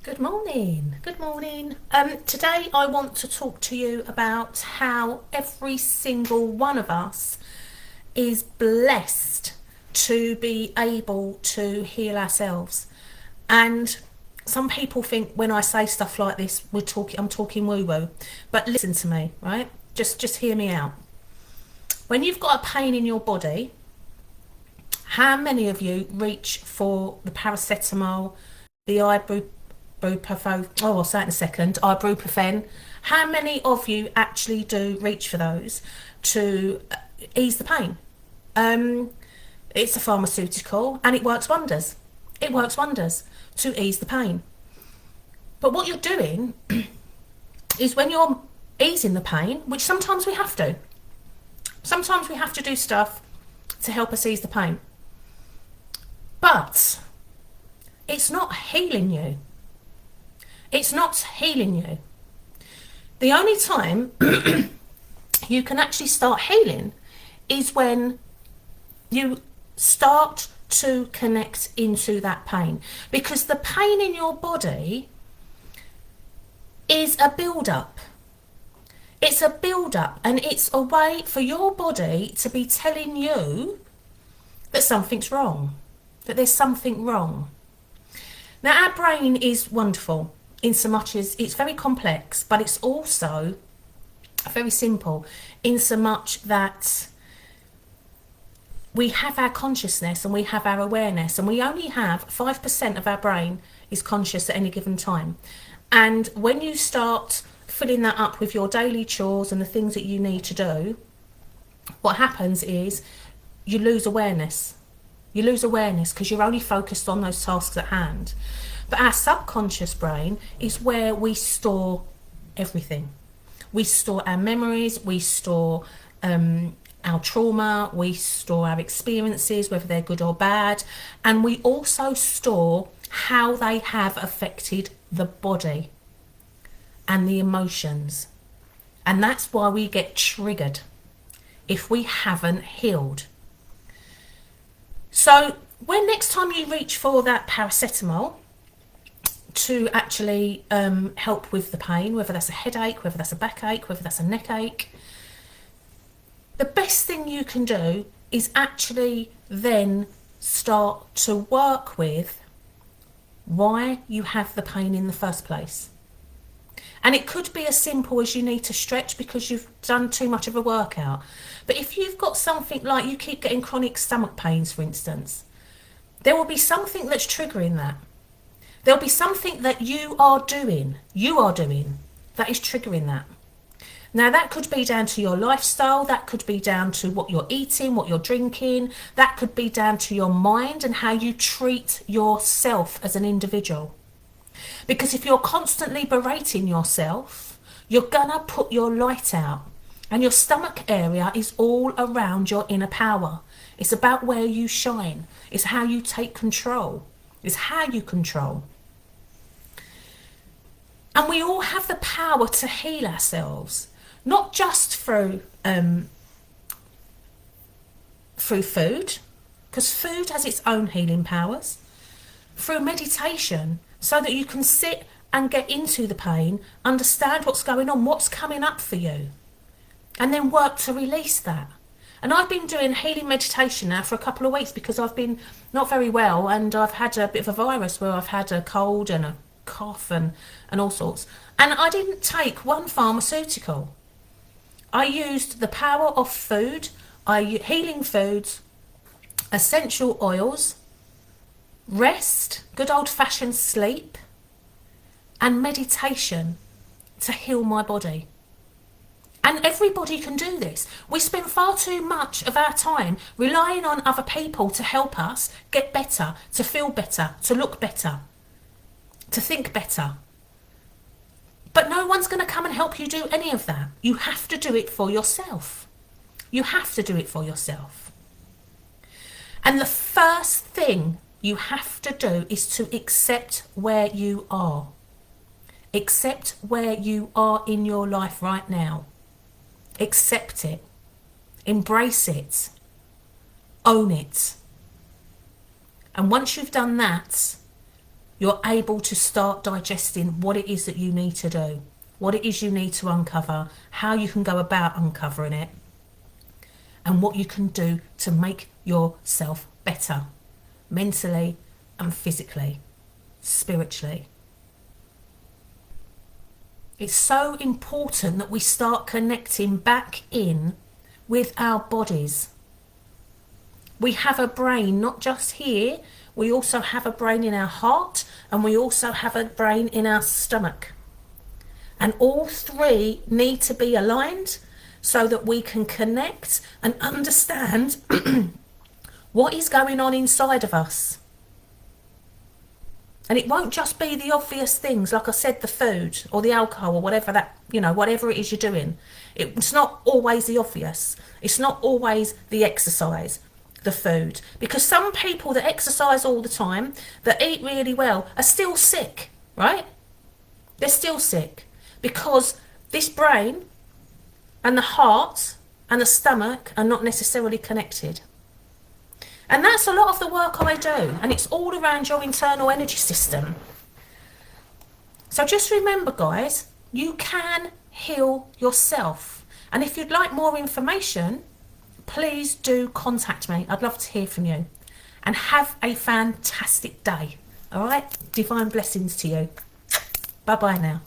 Good morning. Good morning. Today I want to talk to you about how every single one of us is blessed to be able to heal ourselves. And some people think when I say stuff like this, I'm talking woo woo. But listen to me, right? Just hear me out. When you've got a pain in your body, how many of you reach for the paracetamol, the ibuprofen? Oh, I'll say it in a second. Ibuprofen. How many of you actually do reach for those to ease the pain? Um, it's a pharmaceutical and it works wonders. It works wonders to ease the pain. But what you're doing is when you're easing the pain, which sometimes we have to. Sometimes we have to do stuff to help us ease the pain. But it's not healing you. It's not healing you. The only time you can actually start healing is when you start to connect into that pain. Because the pain in your body is a build-up. It's a build-up, and it's a way for your body to be telling you that something's wrong, that there's something wrong. Now, our brain is wonderful in so much as it's very complex, but it's also very simple in so much that we have our consciousness and we have our awareness, and we only have 5% of our brain is conscious at any given time. And when you start filling that up with your daily chores and the things that you need to do, what happens is you lose awareness. You lose awareness because you're only focused on those tasks at hand. But our subconscious brain is where we store everything. We store our memories, we store our trauma, we store our experiences, whether they're good or bad, and we also store how they have affected the body and the emotions. And that's why we get triggered if we haven't healed. So when next time you reach for that paracetamol to actually help with the pain, whether that's a headache, whether that's a backache, whether that's a neck ache, the best thing you can do is actually then start to work with why you have the pain in the first place. And it could be as simple as you need to stretch because you've done too much of a workout. But if you've got something like you keep getting chronic stomach pains, for instance, there will be something that's triggering that. There'll be something that you are doing that is triggering that. Now, that could be down to your lifestyle, that could be down to what you're eating, what you're drinking, that could be down to your mind and how you treat yourself as an individual. Because if you're constantly berating yourself, you're gonna put your light out. And your stomach area is all around your inner power. It's about where you shine. It's how you take control. It's how you control. And we all have the power to heal ourselves, not just through food, because food has its own healing powers, through meditation, so that you can sit and get into the pain, understand what's going on, what's coming up for you, and then work to release that. And I've been doing healing meditation now for a couple of weeks because I've been not very well, and I've had a bit of a virus where I've had a cold and a cough and all sorts. And I didn't take one pharmaceutical. I used the power of food, healing foods, essential oils, rest, good old-fashioned sleep, and meditation to heal my body. And everybody can do this. We spend far too much of our time relying on other people to help us get better, to feel better, to look better, to think better. But no one's going to come and help you do any of that. You have to do it for yourself. You have to do it for yourself. And the first thing you have to do is to accept where you are. Accept where you are in your life right now. Accept it. Embrace it. Own it. And once you've done that, you're able to start digesting what it is that you need to do, what it is you need to uncover, how you can go about uncovering it, and what you can do to make yourself better mentally and physically, spiritually. It's so important that we start connecting back in with our bodies. We have a brain not just here, we also have a brain in our heart, and we also have a brain in our stomach. And all three need to be aligned so that we can connect and understand what is going on inside of us. And it won't just be the obvious things, like I said, the food or the alcohol or whatever that, whatever it is you're doing. It's not always the obvious. It's not always the exercise, the food. Because some people that exercise all the time, that eat really well, are still sick, right? They're still sick because this brain and the heart and the stomach are not necessarily connected. And that's a lot of the work I do, and it's all around your internal energy system. So just remember, guys, you can heal yourself. And if you'd like more information, please do contact me. I'd love to hear from you. And have a fantastic day. All right? Divine blessings to you. Bye-bye now.